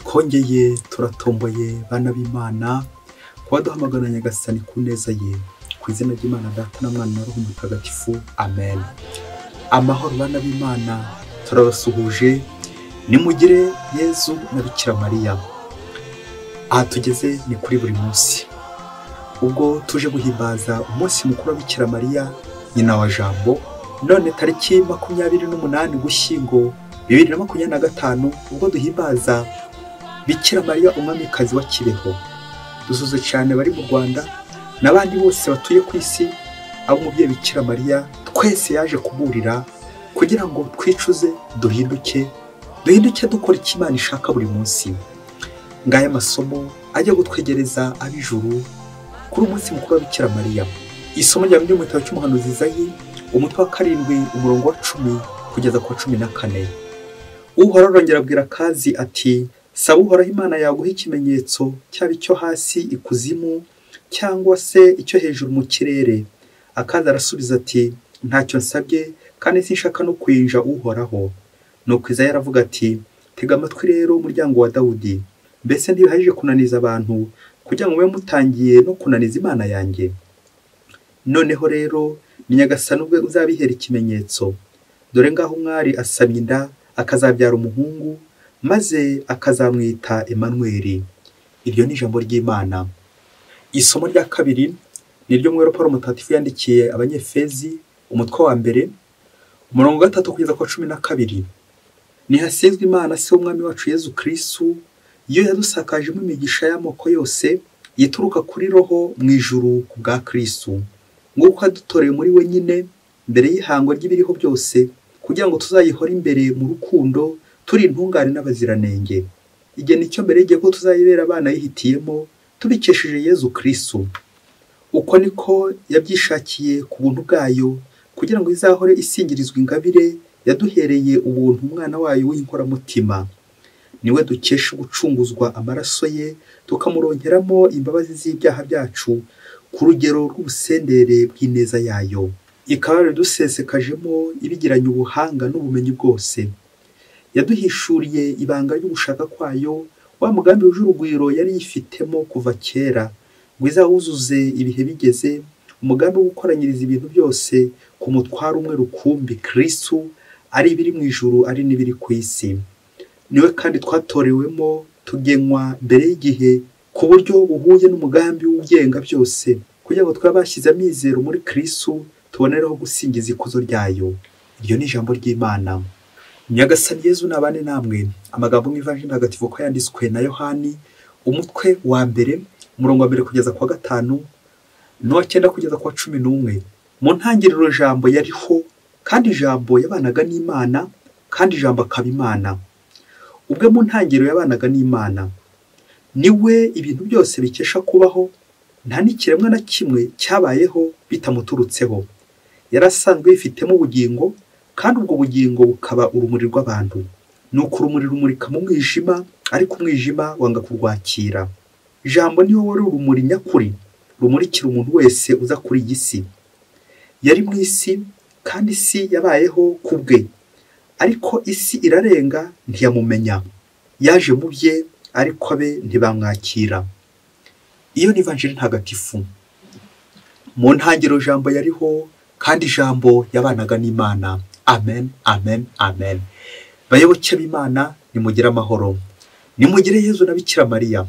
twongeye turatomboye bana b'Imana kuba duhamagara Nyagasani ku neza ye, ku izina ry'Imana Data na Mwana na Roho Mutagatifu, amen. Amahoro bana b'Imana, turabasuhuje, nimugire Yezu na Bikira Mariya. Aha tugeze ni kuri buri munsi, ubwo tuje guhimbaza umunsi mukuru wa Bikira Mariya nyina wa Jambo, none tariki 28 Ugushyingo 2025, ubwo duhimbaza Bikira Mariya umwamikazi wa Kibeho. Dusuze cyane bari mu Rwanda n'abandi bose batuye ku isi, abo umubyeyi Bikira Mariya twese yaje kuburira kugira ngo twicuze, duhinduke dukora icyo Imana ishaka buri munsi. Ngaya masomo ajya gutwegereza ab'ijuru kuri umunsi mukuru wa Bikira Mariya. Isomo rya mu gitabo cy'umuhanuzi Izayi, umutwe wa 7 umurongo wa 10 kugeza ku 14. Uhoraho arongera abwira Akazi ati, saba Uhoraho Imana yaguha ikimenyetso, cyaba icyo hasi ikuzimu cyangwa se icyo hejuru mu kirere. Akazi arasubiza ati, ntacyo nsabye kandi sinshaka no kwinja Uhoraho. Nuko Izayi aravuga ati, tega amatwi rero umuryango wa Dawudi, mbese ntibihagije kunaniza abantu kugira ngo mube mutangiye no kunaniza Imana yanjye? Noneho rero ni Nyagasani ubwe uzabihera ikimenyetso. Dore ngaho umwari asaba inda, akazabyara umuhungu, maze akazamwita Emanueli. Iryo ni ijambo ry'Imana. Isomo rya kabiri ni ryo mwero Paulo Mutagatifu yandikiye Abanyefezi, umutwe wa 2 umurongo 3 kugeza ku 12. Nihasezwe Imana se w'Umwami wacu Yezu Kristu, iyo yadusakajemo imigisha y'amoko yose yituruka kuri Roho mu ijuru ku bwa Kristu, nguko adutoreye muri we nyine mbere y'ihangwa ry'ibiriho byose, kugira ngo tuzayihore imbere mu rukundo, turi intungane n'abaziranenge. Igihe nicyo mbere y'igihe ko tuzayibera abana yihitiyemo, tubikesheje Yezu Kristu. Uko niko yabyishakiye ku buntu bwayo, kugira ngo izahore isingirizwa ingabire yaduhereye ubuntu umwana wayo w'inkoramutima. Niwe dukesha gucunguzwa amaraso ye, tukamuronkeramo imbabazi z'ibyaha byacu ku rugero rw'ubusendere bw'ineza yayo. Ikaba yadusesekajemo ibigiranye ubuhanga n'ubumenyi bwose. Yaduhishuriye ibanga ry'ugushaka kwayo, wa mugambi w'urugwiro yari yifitemo kuva kera, ngo izawuzuze ibihe bigeze, umugambi wo gukoranyiriza ibintu byose ku mutwaro umwe rukumbi, Kristu, ari ibiri mu ijuru ari n'ibiri ku isi. Niwe kandi twatorewemo tugenwa mbere y'igihe ku buryo buhuye n'umugambi w'ugenga byose, kugira ngo twabashyize amizero muri Kristu, tubonereho gusingiza ikuzo ryayo. Iryo ni ijambo ry'Imana. Nyagasani Yezu nabane namwe. Amagambo mu Ivanjili ntagatifu ko yanditswe na Yohani, umutwe wa 2 umurongo wa 1 kugeza ku 5 n'uwa 9 kugeza ku 11. Mu ntangiriro Jambo yariho, kandi Jambo yabanaga n'Imana, kandi Jambo akaba Imana. Ubwe mu ntangiriro yabanaga n'Imana. Niwe ibintu byose bikesha kubaho, nta n'ikiremwa na kimwe cyabayeho bitamuturutseho. Yarasanzwe yifitemo ubugingo, kandi ubwo bugingo bukaba urumuri rw'abantu. Nuko urumuri rumurika mu mwijima, ariko umwijima wanga kurwakira. Jambo niwe wari urumuri nyakuri, rumurikira umuntu wese uza kuri iyi si. Yari mu isi, kandi isi yabayeho ku bwe, ariko isi irarenga ntiyamumenya. Yaje mu bye, ariko abe ntibamwakira. Iyo ni Ivanjili ntagatifu. Mu ntangiriro Jambo yariho, kandi Jambo yabanaga n'Imana. Amen, amen, amen. Bayoboke b'Imana, nimugire amahoro, nimugire Yezu na Bikira Mariya.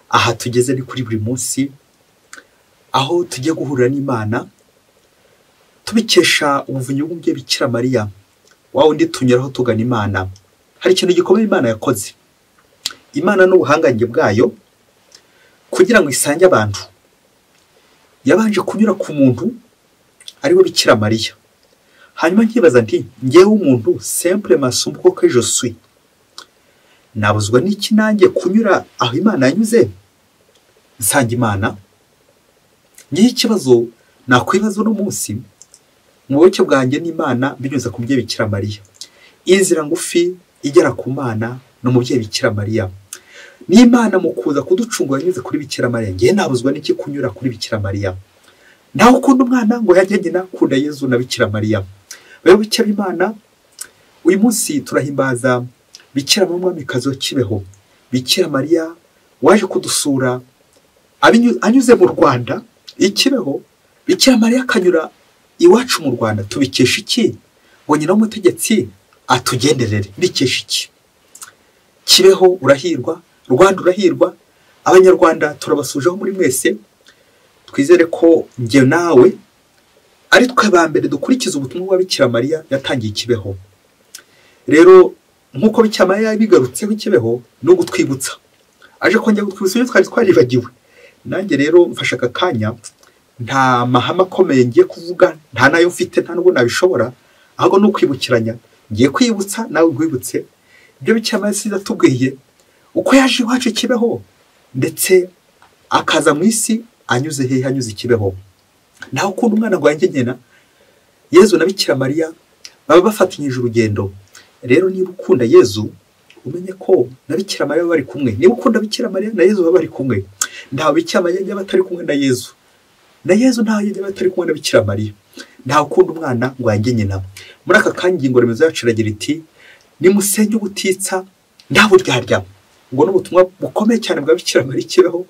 Aha tugeze ni kuri buri munsi, aho tugiye guhurira n'Imana tubikesha ubuvunyi bw'umubyeyi Bikira Mariya, wa wundi tunyuraho tugana Imana. Hari ikintu gikomeye Imana yakoze. Imana n'ubuhangange bwayo kugira ngo isange abantu, yabanje kunyura ku muntu ariwe Bikira Mariya. Hanyuma nkibaza nti, ngewe umuntu simple masumbuko que je suis, nabuzwa n'iki nanjye kunyura aho Imana yanyuze nsanga Imana? Ngiye ikibazo nakwibaza no munsi mu buke bwanjye n'Imana binyuze ku mubyeyi Bikira Mariya. Inzira ngufi igera ku Mana no mubyeyi Bikira Mariya. N'Imana mu kuza kuducungura yanyuze kuri Bikira Mariya. Ngiye nabuzwa n'iki kunyura kuri Bikira Mariya? Ntawe ukunda umwana ngo yajye nyina kunda Yezu na Bikira Mariya. Bayoboke b'Imana, uyu munsi turahimbaza Bikira Mwamikazi wa Kibeho. Bikira Mariya waje kudusura anyuze mu Rwanda ikibeho. Bikira Mariya akanyura iwacu mu Rwanda, tubikesha iki? Ngo nyina w'umutegetsi atugenderere, bikesha iki? Kibeho urahirwa, Rwanda urahirwa, Abanyarwanda turabasujeho muri mwese. Twizere ko njye nawe ari twe ba mbere dukurikiza ubutumwa bwa Bikira Mariya yatangiye Kibeho. Rero nk'uko Bikira Mariya yabigarutseho Kibeho, no gutwibutsa, aje kongera gutwibutsa ibyo twari twaribagiwe. Nanjye rero mfashe aka kanya, nta mahame akomeye ngiye kuvuga, nta nayo mfite, nta nubwo nabishobora, ahubwo ni ukwibukiranya. Ngiye kwibutsa nawe nkwibutse ibyo Bikira Mariya yasize atubwiye, uko yaje iwacu Kibeho, ndetse akaza mu isi anyuze hehe? Anyuze Kibeho. Naho ukunda umwana wanjye nyina, Yezu na Bikira Mariya baba bafatanyije urugendo. Rero niba ukunda Yezu, umenye ko na Bikira Mariya bari kumwe. Niba ukunda Bikira Mariya na Yezu bari kumwe. Ntawe Bikira Mariya yaba atari kumwe na Yezu, na Yezu ntawe yaba atari kumwe na Bikira Mariya. Ntawe ukunda umwana wanjye nyina. Muri aka kangingo remezo yacu iragira iti, nimusenye ubutitsa nta buryarya. Ngo n'ubutumwa bukomeye cyane bwa Bikira Mariya Kibeho,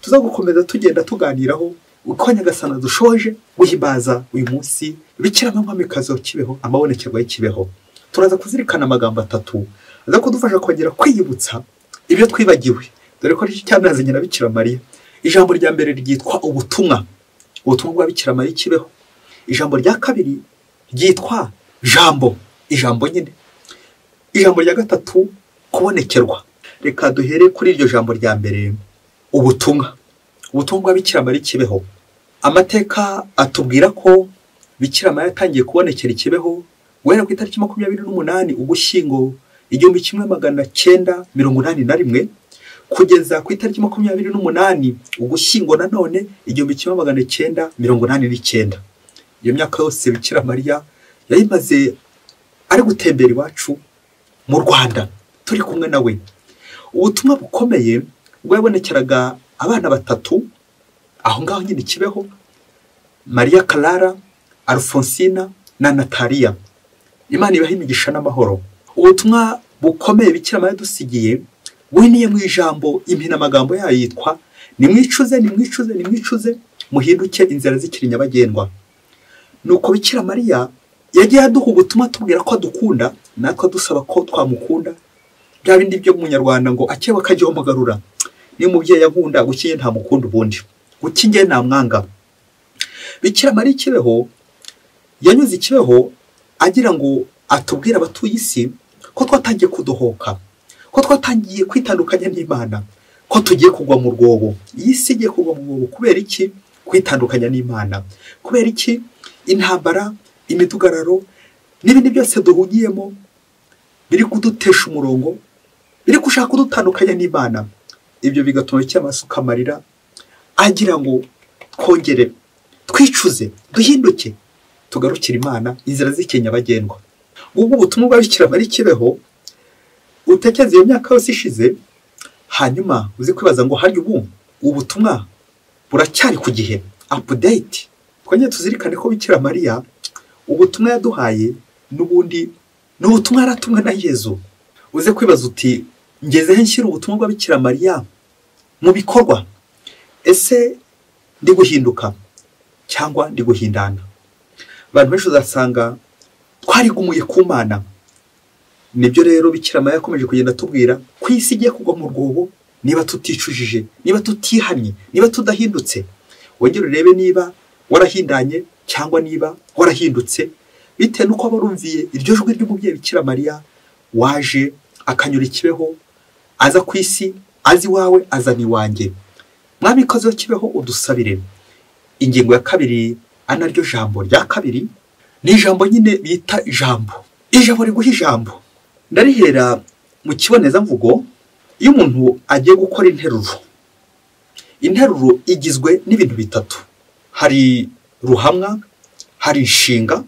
tuzagukomeza tugenda tuganiraho uko Nyagasana dushoje guhimbaza uyu munsi Bikira Mwamikazi wa Kibeho, amabonekerwa y'Kibeho. Turaza kuzirikana amagambo atatu aza kudufasha kongera kwiyibutsa ibyo twibagiwe, dore ko ari cyanazanye na Bikira Mariya. Ijambo rya mbere ryitwa ubutumwa bwa Bikira Mariya Kibeho. Ijambo rya kabiri ryitwa jambo, ijambo nyine. Ijambo rya gatatu kubonekerwa. Reka duhere kuri iryo jambo rya mbere, ubutumwa bwa Bikira Mariya Kibeho. Amateka atubwira ko Bikira Mariya yatangiye kubonekera Kibeho guhera ku itariki 28 Ugushyingo 1981 kugeza ku itariki 28 Ugushyingo nanone 1989. Iyo myaka yose Bikira Mariya yayimaze ari gutembera iwacu mu Rwanda turi kumwe nawe. Ubutumwa bukomeye ubwo yabonekeraga abana batatu aho ngaho nyine Kibeho, Maria Clara, Alfonsina na Natalia. Imana ibahe imigisha n'amahoro. Ubutumwa bukomeye Bikira Mariya dusigiye winiye mu ijambo impina amagambo yayo yitwa nimwicuze muhinduke inzira zikiri nyabagendwa. Nuko Bikira Mariya yagiye aduha ubutumwa tubwira ko adukunda, natwe dusaba ko twamukunda. Bya bindi byo mu Nyarwanda ngo akewe kajye umugarura. Ni umubyeyi yankunda gukinye nta mukunda ubundi, gukinge nta mwanga. Bikira Mariya Kibeho yanyuze Kibeho agira ngo atubwire abatuye isi ko twatangiye kudohoka, ko twatangiye kwitandukanya n'Imana, ko tugiye kugwa mu rwobo. Iyi si igiye kugwa mu rwobo. Kubera iki? Kwitandukanya n'Imana. Kubera iki? Intambara, imidugararo n'ibindi byose duhugiyemo biri kudutesha umurongo, biri gushaka kudutandukanya n'Imana. Ibyo bigatuma cyamasuka amarira agira ngo twongere twicuze, duhinduke, tugarukira Imana, inzira zikenya bagendwa. Ubwo ubutumwa bwa Bikira Mariya Kibeho utekereza iyo myaka yose ishize, hanyuma uzi kwibaza ngo hari ubutumwa buracyari ku gihe, update. Kwenye tuzirikane ko Bikira Mariya ubutumwa yaduhaye n'ubundi n'ubutumwa yaratumwe na Yezu. Uze kwibaza uti ngeze nshyira ubutumwa bwa Bikira Mariya mu bikorwa, ese ndi guhinduka cyangwa ndi guhindana? Abantu benshi uzasanga twarigumuye ku Mana. Nibyo rero Bikira Mariya yakomeje kugenda tubwira ko isi igiye kugwa mu rwobo niba tuticujije, niba tutihanye, niba tudahindutse. Wongere urebe niba warahindanye cyangwa niba warahindutse, bitewe nuko barumviye iryo jwi ry'umubyeyi Bikira Mariya waje akanyura Kibeho, aza ku isi, azi wawe azani wanjye. Mwamikazi wa Kibeho udusabire. Ingingo ya kabiri anaryo jambo rya kabiri ni ijambo nyine bita ijambo. Ijambo riguha ijambo. Ndarihera mu kiboneza mvugo. Iyo umuntu agiye gukora interuro igizwe n'ibintu bitatu. Hari ruhamwa, hari inshinga,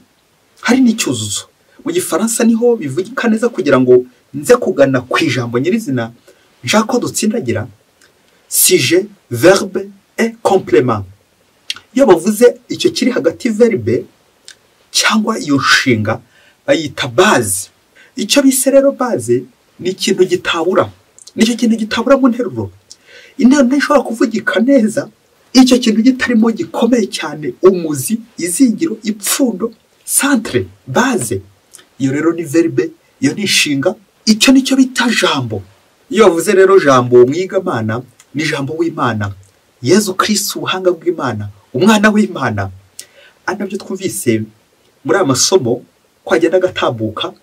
hari n'icyuzuzo. Mu Gifaransa niho bivugika neza kugira ngo nze kugana ku ijambo nyirizina nshaka ko dutsindagira. Sujet, verbe et complément. Iyo bavuze icyo kiri hagati verbe cyangwa iyo nshinga bayita base. Icyo bise rero base ni ikintu gitabura, nicyo kintu gitabura mu nteruro. Interuro ntishobora kuvugika neza icyo kintu gitarimo gikomeye cyane, umuzi, izingiro, ipfundo, centre, base. Iyo rero ni verbe, iyo ni inshinga, icyo nicyo bita jambo. Iyo bavuze rero jambo mwigamana, ni jambo w'Imana, Yezu Kristo, ubuhanga bw'Imana, umwana w'Imana. Anabyo twumvise muri amasomo kwagenda gatambuka,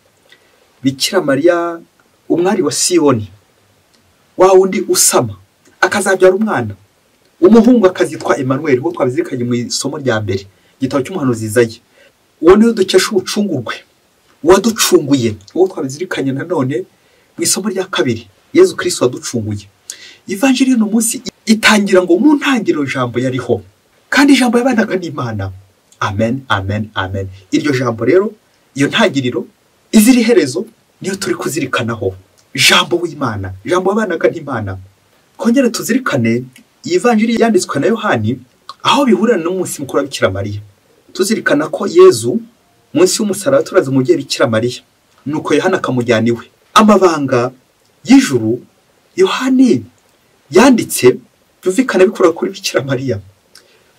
Bikira Mariya umwari wa Siyoni, wa wundi usama akazabyara umwana, umuhungu akazitwa Emmanuel, uwo twabizirikanye mu isomo rya mbere, igitabo cy'umuhanuzi Izayi. Uwo niwe dukesha ubucungurwe, waducunguye, uwo twabizirikanye nanone mu isomo rya kabiri, Yezu Kristo waducunguye. Ivanjiri y'uno munsi itangira ngo mu ntangiriro jambo yariho, kandi ijambo yabanaga n'Imana. Amen, amen, amen. Iryo jambo rero, iyo ntangiriro, iziri herezo niyo turi kuzirikanaho. Jambo w'Imana, jambo yabanaga n'Imana. Kongera tuzirikane iyi vanjiri yanditswe na Yohani, aho bihurira n'umunsi mukuru wa Bikira Mariya. Tuzirikana ko Yezu munsi y'umusaraba turaza umubyeyi Bikira Mariya, nuko Yohana akamujyana iwe. Amabanga y'ijuru Yohani yanditse byumvikana bikura kuri Bikira Mariya,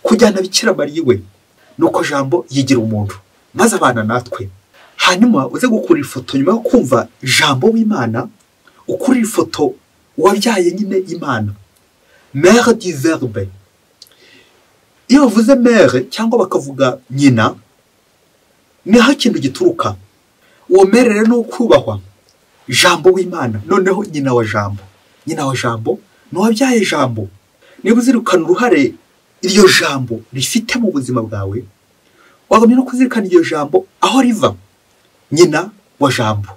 kujyana Bikira Mariya iwe, nuko jambo yigira umuntu maze abana natwe. Hanyuma uze gukurira ifoto nyuma yo kumva jambo w'Imana, ukurira ifoto wabyaye nyine Imana, mère du verbe. Iyo bavuze mère cyangwa bakavuga nyina, ni aho ikintu gituruka. Uwo mère rero ni ukubahwa, jambo w'Imana, noneho nyina wa jambo. Nyina wa jambo ni uwabyaye jambo. Niba uzirikana uruhare iryo jambo rifite mu buzima bwawe, wagomba no kuzirikana iryo jambo aho riva. Nyina wa jambo,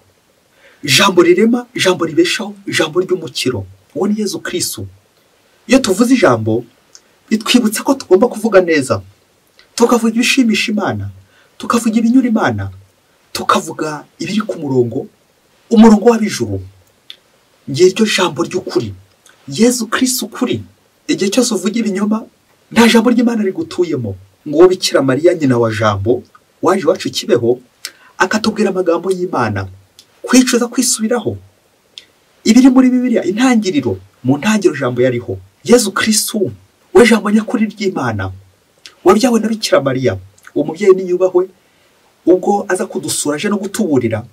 jambo rirema, jambo ribeshaho, jambo ry'umukiro, uwo ni Yezu Kristo. Iyo tuvuze ijambo bitwibutsa ko tugomba kuvuga neza, tukavuga ibishimisha Imana, tukavuga ibinyura Imana, tukavuga ibiri ku murongo, umurongo w'abijuru. Ngiye iryo jambo ry'ukuri, Yezu Kristo ukuri. Igihe cyose uvuga ibinyoma, nta jambo ry'Imana rigutuyemo. Ngo Bikira Mariya nyina wa jambo waje iwacu Kibeho, akatubwira amagambo y'Imana, kwicuza kwisubiraho. Ibiri muri Bibiliya intangiriro, mu ntangiriro jambo yariho. Yezu Kristo we jambo nyakuri ry'Imana, wabyawe na Bikira Mariya. Uwo mubyeyi niyubahwe, ubwo aza kudusura aje no gutuburira,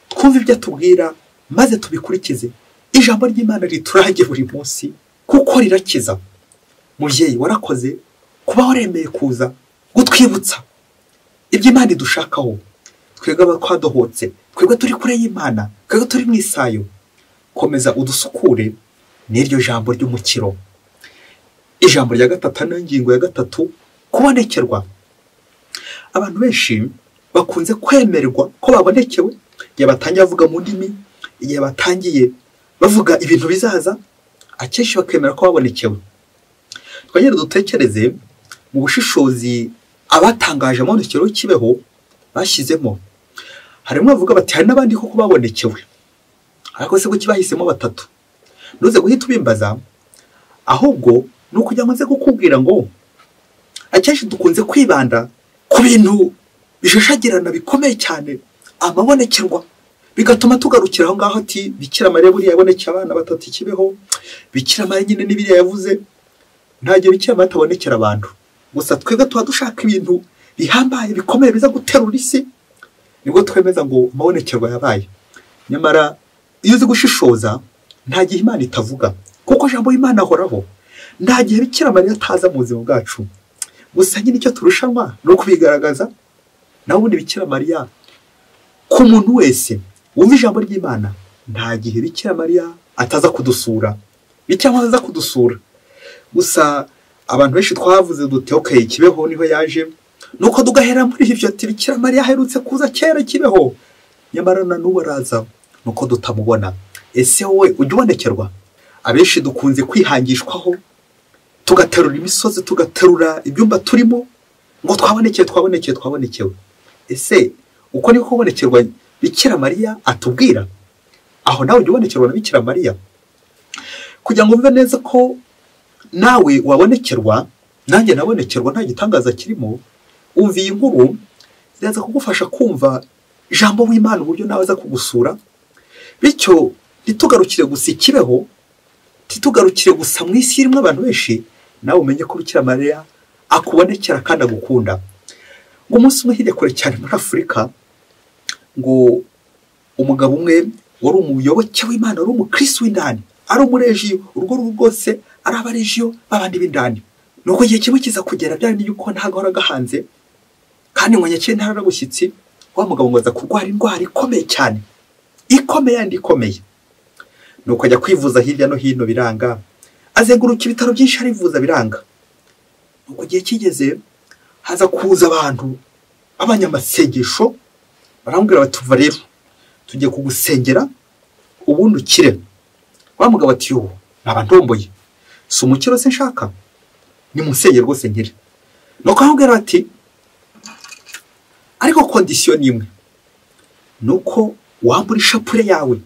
twumve ibyo atubwira maze tubikurikize. Ijambo ry'Imana riturange buri munsi kuko rirakiza. Mubyeyi warakoze kuba waremeye kuza gutwibutsa iby'Imana idushakaho. Twebwe abakwadohotse, twebwe turi kure y'Imana, twebwe turi mu isayo, komeza udusukure n'iryo jambo ry'umukiro. Ijambo rya gatatu n'ingingo ya gatatu, kubonekerwa. Abantu benshi bakunze kwemerwa ko babonekewe igihe batangiye bavuga mu ndimi, igihe batangiye bavuga ibintu bizaza, akenshi bakemera ko babonekewe. Twagera dutekereze mu bushishozi abatangaje amabonekero y'Kibeho bashyizemo. Harimo bavuga bati hari n'abandi koko babonekewe, ariko se kuki bahisemo batatu? Nuze guhita ubimbaza, ahubwo nukujya nze kukubwira ngo akenshi dukunze kwibanda ku bintu bishashagirana bikomeye cyane, amabonekerwa, bigatuma tugarukira aho ngaho ati Bikira Mariya buriya yabonekeye abana batatu Kibeho. Bikira Mariya nyine n'ibiriya yavuze, nta gihe Bikira Mariya atabonekera abantu. Gusa twebwe tuba dushaka ibintu bihambaye bikomeye biza guterura isi, nibwo twemeza ngo amabonekerwa yabaye. Nyamara iyo uzi gushishoza, nta gihe Imana itavuga, kuko jambo y'Imana ahoraho. Nta gihe Bikira Mariya ataza mu buzima bwacu. Gusa nyine icyo turushanwa no kubigaragaza. Naho ubundi Bikira Mariya ku muntu wese wumva ijambo ry'Imana, nta gihe Bikira Mariya ataza kudusura, Bikira Mariya aza kudusura. Gusa abantu benshi twavuze duti okay, Kibeho niho yaje, nuko tugahera muri ivyo ati Bikira Mariya aherutse kuza kera Kibeho, nyamara na n'ubu araza, nuko dutamubona. Ese wowe ujya ubonekerwa? Abenshi dukunze kwihangishwaho, tugaterura imisozi, tugaterura ibyumba turimo, ngo twabonekewe. Ese uko niko kubonekerwa Bikira Mariya atubwira? Aho nawe ujya ubonekerwa na Bikira Mariya? Kugira ngo mve neza ko nawe wabonekerwa, nanjye nabonekerwa, nta gitangaza kirimo, umva iyi nkuru iraza kugufasha kumva ijambo w'Imana uburyo nawe aza kugusura. Bityo ntitugarukire gusa Kibeho, titugarukire gusa mu isi irimo abantu benshi, nawe umenye ko Bikira Mariya akubonekera kandi agukunda. Ngo umunsi umwe hirya kure cyane muri Afurika, ngo umugabo umwe wari umuyoboke w'Imana, wari umukristo w'indani, ari umurejiyo, urugo rwose ari abarejiyo babandi b'indani. Nuko igihe kimwe kiza kugera byari yuko ntagahoraga hanze, kandi ngo nyakire ntararabushyitsi, wa mugabo ngo aza kurwara indwara ikomeye cyane, ikomeye. Nuko ajya kwivuza hirya no hino biranga, azenguruka ibitaro byinshi arivuza biranga. Nuko igihe kigeze haza kuza abantu abanyamasengesho, barambwira bati tuva rero tugiye kugusengera ubundi ukire. Wa mugabo ati yo naba ndomboye, si umukiro se nshaka, ni musengere rwose nkire. Nuko arambwira bati ariko kondisiyo ni imwe, nuko wambura ishapure yawe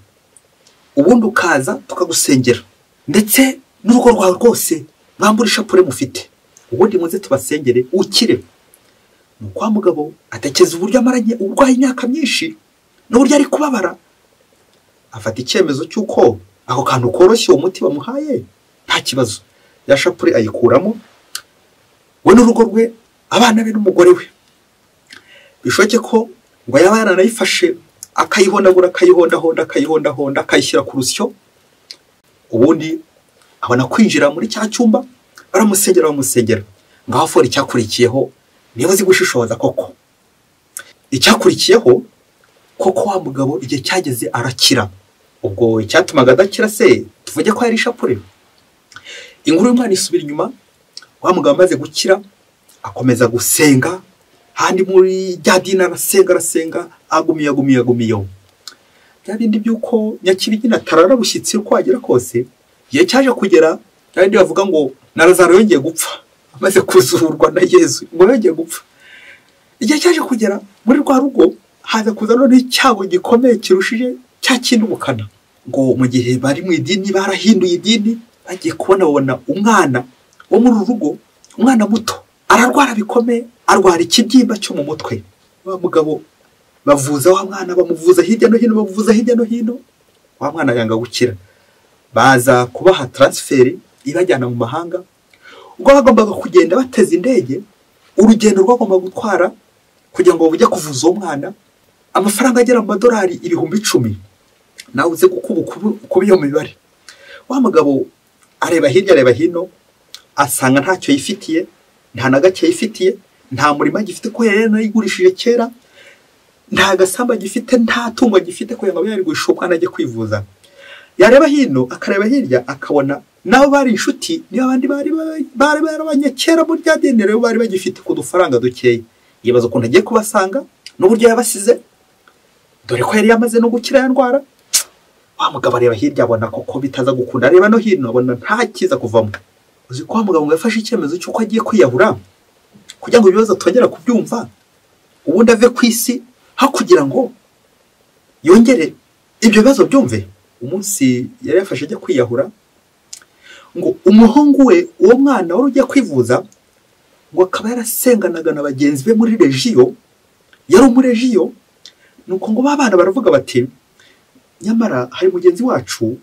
ubundi ukaza tukagusengera, ndetse n'urugo rwawe rwose mwambura ishapure mufite, ubundi muze tubasengere ukire. Nuko wa mugabo atekereza uburyo amaranye urwaye imyaka myinshi n'uburyo ari kubabara, afata icyemezo cy'uko ako kantu koroshye uwo muti bamuhaye nta kibazo, ya shapure ayikuramo, we n'urugo rwe, abana be n'umugore we. Bishoke ko ngo yaba yaranayifashe akayihondagura, akayihondahonda, akayishyira ku rusyo, ubundi abona kwinjira muri cya cyumba, baramusengera. Ngaho fora icyakurikiyeho niba uzi gushishoza koko. Icyakurikiyeho koko wa mugabo igihe cyageze arakira. Ubwo icyatumaga adakira se tuvuge ko yari ishapure. Inkuru y'Imana isubira inyuma, wa mugabo amaze gukira akomeza gusenga, handi muri rya dini arasenga, agumiyo. Bya bindi by'uko nyakiri nyina tararabushyitsi uko wagira kose, igihe cyaje kugera kandi bavuga ngo na Lazaro yongeye gupfa, amaze kuzurwa na Yesu ngo yongeye gupfa. Igihe cyaje kugera muri rwa rugo, haza kuza none icyago gikomeye kirushije cya kindi ubukana. Ngo mu gihe bari mu idini barahinduye idini, bagiye babona umwana wo muri rugo, umwana muto ararwara bikomeye, arwara ikibyimba cyo mu mutwe. Wa mugabo bavuza wa mwana, bamuvuza hirya no hino, wa mwana yanga gukira. Baza kubaha transfert ibajyana mu mahanga. Ubwo bagombaga kugenda bateza indege, urugendo rwagomba gutwara kugira ngo bujye kuvuza uwo mwana amafaranga agera mu $10,000. Nawe uze kuba iyo mibare. Wa mugabo areba hirya areba hino, asanga ntacyo yifitiye, nta na gake yifitiye, nta murima gifite ko yarayigurishije kera, nta gasamba gifite, nta tungo gifite ko yanga yarigurisha umwana ajye kwivuza. Yareba hino akareba hirya akabona nabo bari inshuti, ni abandi bari barabanyekera muri rya dini, rero bari bagifite ku dufaranga dukeye. Yibaza ukuntu agiye kubasanga n'uburyo yabasize, dore ko yari yamaze no gukira ya ndwara. Wa mugabo areba hirya abona koko bitaza gukunda, areba no hino abona nta kiza kuvamo. Uzi ko wa mugabo yafashe icyemezo cy'uko agiye kwiyahura kugira ngo ibibazo twongera kubyumva, ubundi ave ku isi, ha kugira ngo yongere ibyo bibazo byumve. Umunsi yari yafashe ajya kwiyahura, ngo umuhungu we uwo mwana wari ugiye kwivuza, ngo akaba yarasenganaga na bagenzi be muri regiyo, yari umuregiyo. Nuko ngo babana baravuga bati nyamara hari mugenzi wacu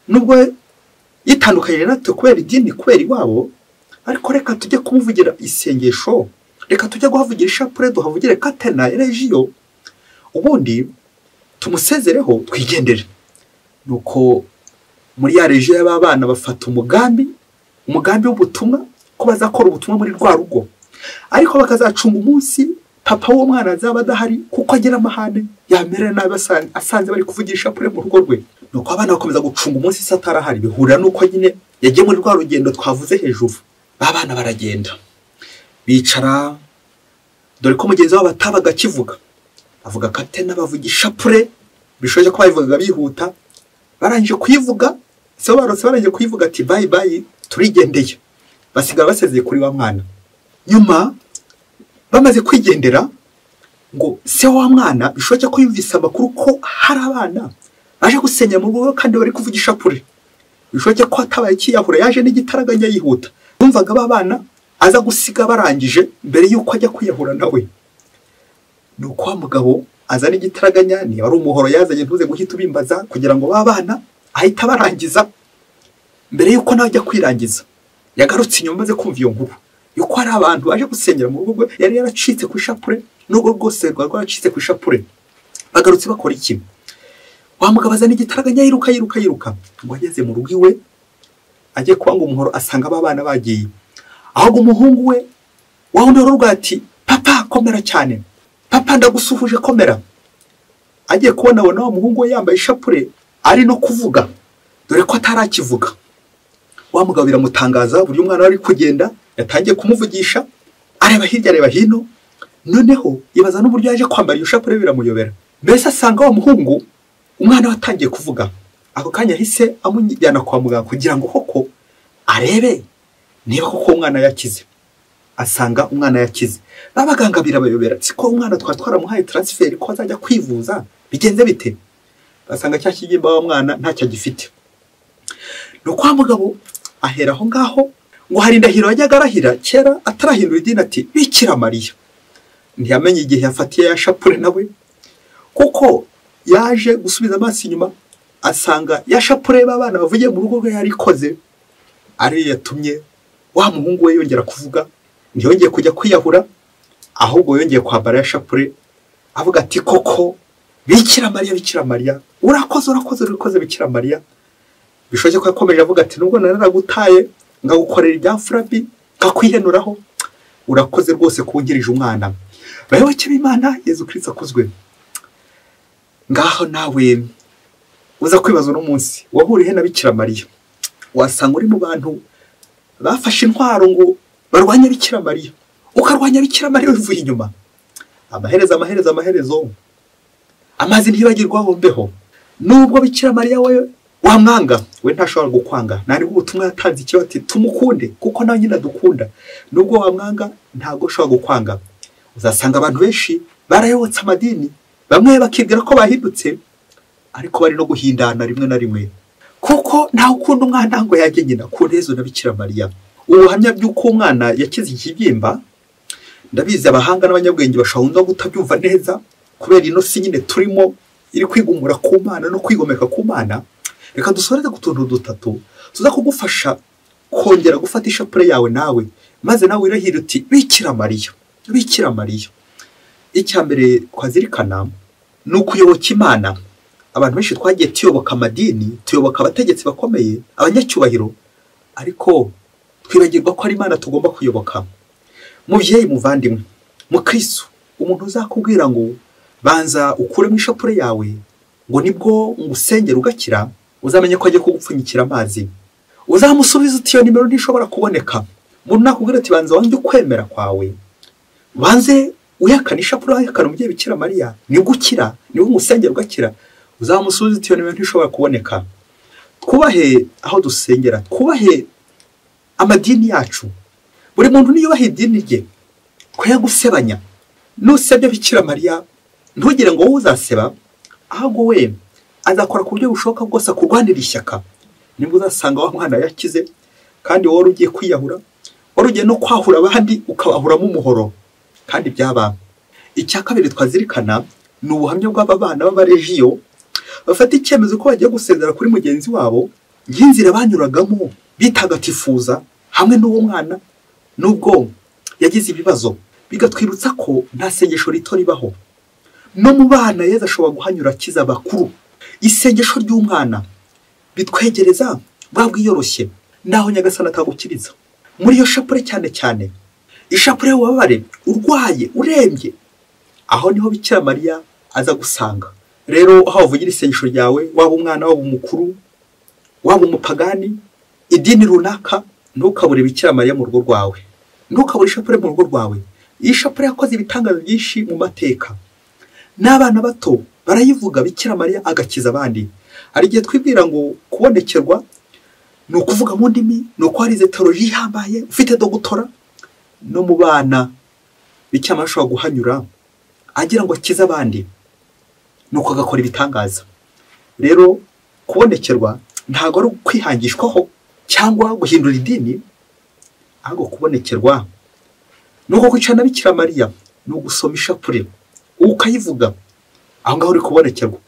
nubwo yitandukanye natwe kubera idini, kubera iwabo, ariko reka tujye kumuvugira isengesho, reka tujye guhavugira ishapure, duhavugire katena regiyo, ubundi tumusezereho twigendere. Nuko muri ya regiyo y'abana bafata umugambi w'ubutumwa ko bazakora ubutumwa muri rwa rugo, ariko bakazacunga umunsi papa w'uwo mwana azaba adahari kuko agira amahane, yamera nabi asanze bari kuvugira ishapure mu rugo rwe. Nuko abana bakomeza gucunga umunsi se atarahari, bihurira nuko nyine yagiye muri rwa rugendo twavuze hejuru. Babana baragenda bicara, dore ko mugenzi wabo atabaga kivuga, avuga katena bavuga ishapure, bishoje ko bayivugaga bihuta. Barangije kuyivuga, se barose barangije kuyivuga ati bye turigendeye, basigara basezeye kuri wa mwana. Nyuma bamaze kwigendera, ngo se wa mwana bishoje ko yumvise amakuru ko hari abana baje gusenya mu rugo kandi bari kuvuga ishapure. Bishoje ko atabaye kiyahura, yaje n'igitaraganya yihuta. Bumvaga babana aza gusiga barangije mbere yuko ajya kwiyahura nawe. Nuko wa mugabo azana igitaraganya, ni wari umuhoro yazanye ntuze guhita ubimbaza, kugira ngo babana ahita barangiza. mbere yuko nawe ajya kwirangiza yagarutse inyuma maze kumva iyo nkuru yuko hari abantu baje gusengera mu rugo yari yaracitse ku ishapure n'ubwo rwose rwaracitse ku ishapure. Bagarutse bakora iki? Wa mugabo azana igitaraganya yiruka ngo ageze mu rugo iwe agiye kwanga umuhoro asanga abana bagiye. Ahubwo umuhungu we wawundi ati papa komera cyane, papa ndagusuhuje komera. Agiye kubona wa muhungu we yambaye ishapure ari no kuvuga dore ko atarakivuga. Wa mugabo biramutangaza buri mwana wari kugenda yatangiye kumuvugisha areba hirya areba hino, noneho yibaza n'uburyo yaje kwambara iyo shapure biramuyobera. Mbese asanga wa muhungu umwana watangiye kuvuga. Ako kanya hise amujyana kwa muganga kugira ngo koko arebe niba koko umwana yakize. Asanga umwana yakize. Babaganga birabayobera siko umwana twaramuhaye transfer ko azajya kwivuza bigenze bite. Basanga cya kigimba wa mwana ntacyo gifite. No kwa mugabo ahera aho ngaho ngo hari ndahiro yajyaga arahira kera atarahindura idini ati Bikira Mariya. Ntiyamenye igihe yafatiye ya shapure nawe kuko yaje gusubiza amaso inyuma asanga ya shapure b'abana bavuye mu rugo rwe yarikoze. Ari yatumye wa muhungu we yongera kuvuga, ntiyongeye kujya kwiyahura ahubwo yongeye kwambara ya shapure avuga ati koko Bikira Mariya urakoze Bikira Mariya. Bishoje ko yakomeje avuga ati nubwo naragutaye ngagukorera ibyafura bi ngakwihenuraho urakoze rwose kunkirije umwana. Bayoboke b'Imana Yezu Kristo akuzwe. Ngaho nawe uza kwibaza no munsi wahuriye na Bikira Mariya wasanga uri mu bantu bafashe intwaro ngo barwanye Bikira Mariya, ukarwanya Bikira Mariya uvuye inyuma. Amaherezo amazi ntibagirwaho mbeho. Nubwo Bikira Mariya we wamwanga we ntashobora gukwanga. Nari ubutumwa yatanze icyo ati tumukunde kuko nawe nyina dukunda. Nubwo wamwanga ntago ushobora gukwanga. Uzasanga abantu benshi barayobotse amadini, bamwe bakibwira ko bahindutse ariko bari no guhindana rimwe na rimwe kuko ntawe ukunda umwana ngo yajye nyina ku ntezo na Bikira Mariya. Ubuhamya by'uko umwana yakize ikibyimba ndabizi abahanga n'abanyabwenge bashobora kutabyumva neza kubera ino si nyine turimo iri kwigumura ku Mana no kwigomeka ku Mana. Reka dusoreze ku tuntu dutatu tuza kugufasha kongera gufata ishapure yawe nawe maze nawe irahira uti Bikira Mariya. Icyambere twazirikana ni ukuyoboka Imana. Abantu benshi twagiye tuyoboka amadini, tuyoboka abategetsi bakomeye, abanyacyubahiro, ariko twibagirwa ko ari Imana tugomba kuyoboka. Muvyeyi muvandimwe mu Kristo, umuntu uzakubwira ngo banza ukuremo ishapure yawe ngo nibwo ngusengera ugakira, uzamenye ko agiye kugupfunyikira amazi. Uzamusubiza uti iyo nimero ntishobora kuboneka. Umuntu nakubwira ati banza wanjye ukwemera kwawe, banze uyakana ishapure uyakana umubyeyi Bikira Mariya nibwo ukira, nibwo ngusengera ugakira. Uzamusubiza uti iyo nimero ntishobora kuboneka. Twubahe aho dusengera, twubahe amadini yacu. Buri muntu niyubahe idini rye ko yagusebanya. Nusebye Bikira Mariya ntugire ngo wowe uzaseba, ahubwo we azakora ku buryo bushoboka bwose kurwanira ishyaka. Nibwo uzasanga wa mwana yakize kandi wowe ugiye kwiyahura, wowe ugiye no kwahura abandi ukabahuramo umuhoro kandi byaba. Icya kabiri twazirikana ni ubuhamya bw'abana b'abarejiyo bafata icyemezo ko bagiye gusezera kuri mugenzi wabo y'inzira banyuragamo bitagatifuza hamwe n'uwo mwana nubwo yagize ibibazo. Bigatwibutsa ko nta sengesho rito ribaho. No mu bana Yezu ashobora guhanyura akiza bakuru. Isengesho ry'umwana bitwegereza bwabwiyoroshye naho Nyagasani atagukiriza. Muri iyo shapure cyane ishapure wabare urwaye urembye, aho niho Bikira Mariya aza gusanga. Rero aho uvugira isengesho ryawe, waba umwana waba umukuru waba umupagani, idini runaka, ntukabure Bikira Mariya mu rugo rwawe, ntukabure ishapure mu rugo rwawe. Iyi shapure yakoze ibitangaza byinshi mu mateka. N'abana bato barayivuga Bikira Mariya agakiza abandi. Hari igihe twibwira ngo kubonekerwa ni ukuvuga mu ndimi, ni uko harize teoloji ihambaye ufite dogutora. No mu bana Bikira Mariya ashobora guhanyura agira ngo akize abandi, nuko agakora ibitangaza. Rero kubonekerwa ntago ari kwihangishwaho cyangwa guhindura idini, ahubwo kubonekerwa nuko kwicana Bikira Mariya no gusoma ishapure ukayivuga. Aho ngaho uri kubonekerwa.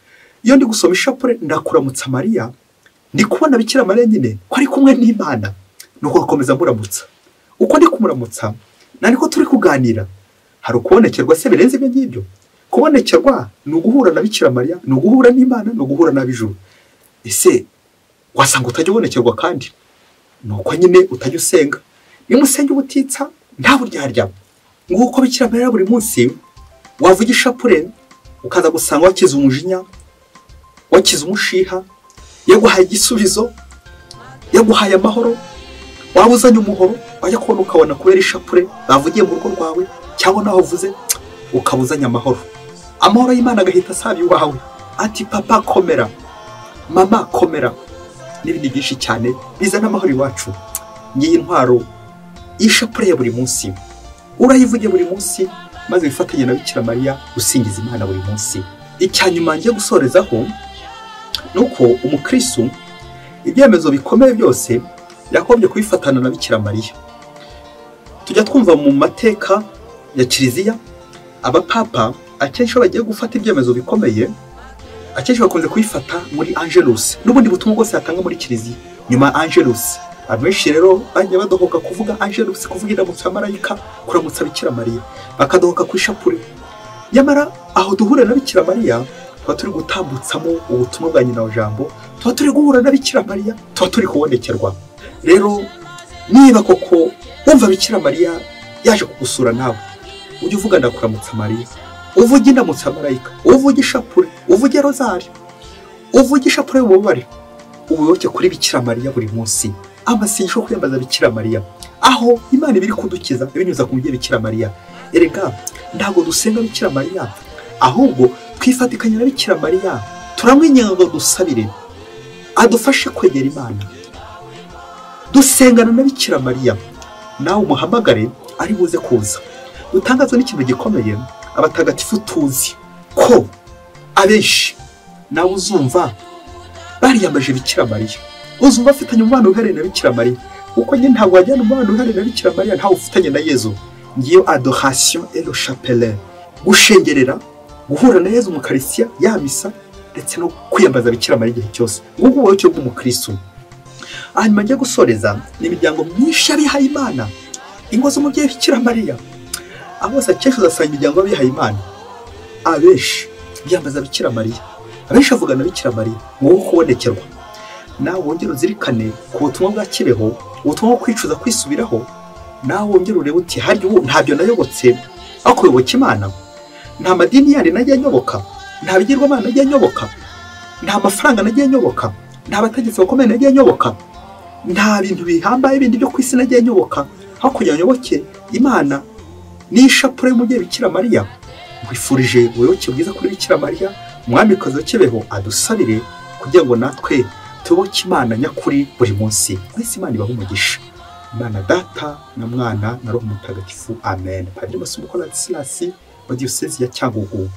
Iyo ndi gusoma ishapure ndakuramutsa Mariya, ndi kubona Bikira Mariya nyine ko ari kumwe n'Imana, nuko akomeza muramutsa. Uko ndi kumuramutsa nariko turi kuganira, hari ukubonekerwa se birenze ibyo ngibyo. Kubonekerwa ni uguhura na Bikira Mariya, ni uguhura n'Imana, ni uguhura n'ab'ijuru. Ese wasanga utajya ubonekerwa kandi nuko nyine utajya usenga. Nimusenge ubutitsa nta buryarya, nguko Bikira Mariya buri munsi wavugisha pure ukaza gusanga wakiza umujinya, wakiza umushiha, yaguhaye igisubizo, yaguhaye amahoro, wabuzanye umuhoro, wajya kubona ukabona kubera ishapure bavugiye mu rugo rwawe cyangwa naho uvuze ukabuzanya amahoro. Amahoro y'Imana agahita asabye wawe ati papa komera, mama komera, n'ibindi byinshi cyane bizana amahoro iwacu. Ngiye intwaro ishapure ya buri munsi, urayivuge buri munsi, maze wifatanye na Bikira Mariya gusingiza Imana buri munsi. Icyanyuma ngiye gusorezaho nuko umukristo ibyemezo bikomeye byose yakobye kubifatana na Bikira Mariya. Tujya twumva mu mateka ya Kiliziya abapapa akenshi bagiye gufata ibyemezo bikomeye, akenshi bakunze kubifata muri Angelus, n'ubundi butumwa bwose yatanga muri Kiliziya nyuma Angelus. Abenshi rero bajya badohoka kuvuga Angelus, kuvuga indamutso ya marayika, kuramutsa Bikira Mariya, bakadohoka ku ishapure. Nyamara aho duhure na Bikira Mariya tuba turi gutambutsamo ubutumwa bwa nyina wa jambo, tuba turi guhura na Bikira Mariya, tuba turi kubonekerwa. Rero niba koko wumva Bikira Mariya yaje kugusura nawe, ujye uvuga ndakuramutsa Mariya, uvuge indamutso ya marayika, uvuge ishapure, uvuge rozari, uvuge ishapure y'ububabare, ubuyoboke kuri Bikira Mariya buri munsi. Amasengesho yo kwiyambaza Bikira Mariya, aho Imana ibiri kudukiza ibinyuza ku mubyeyi Bikira Mariya. Erega ntabwo dusenga Bikira Mariya, ahubwo twifatikanya na Bikira Mariya, turamwinginga ngo dusabire adufashe kwegera Imana, dusengana na Bikira Mariya. Nawe umuhamagare ari buze kuza. Dutangazwa n'ikintu gikomeye, abatagatifu tuzi ko abenshi nawe uzumva bariyambaje Bikira Mariya, uzumva afitanye umubano uhereye na Bikira Mariya, kuko nyine ntabwo wajyana umubano uhereye na Bikira Mariya ntawe ufitanye na Yezu. Ngiyo adoration et le chapelet, gushengerera, guhura na Yezu mu Eucharistia, ya misa, ndetse no kwiyambaza Bikira Mariya igihe cyose. Nguko ubuyoboke bw'umukristo. Hanyuma ngiye gusoreza n'imiryango myinshi y'abihaye Imana, ingo z'umubyeyi Bikira Mariya. Abo bose akenshi uzasanga imiryango y'abihaye Imana abenshi biyambaza Bikira Mariya, abenshi avugana Bikira Mariya ngo kubonekerwa. Nawe wongere uzirikane ku butumwa bwa Kibeho, ubutumwa bwo kwicuza kwisubiraho. Nawe wongere urebe uti harya ubu ntabyo nayobotse aho kuyoboka Imana, nta madini yandi nagiye nyoboka, nta bigirwamana nagiye nyoboka, nta mafaranga nagiye nyoboka, nta bategetsi bakomeye nagiye nyoboka, nta bintu bihambaye bindi byo kwisi nagiye nyoboka, aho kugira nyoboke Imana n'ishapure y'umubyeyi Bikira Mariya. Nkwifurije ubuyoboke bwiza kuri Bikira Mariya, umwamikazi wa Kibeho, adusabire kugira ngo natwe tuboke Imana nyakuri buri munsi. Mwese Imana ibahe umugisha. Imana Data na Mwana na Roho Mutagatifu. Amen. Padiri Masumbuko Ladislas wa Diyosezi ya Cyangugu.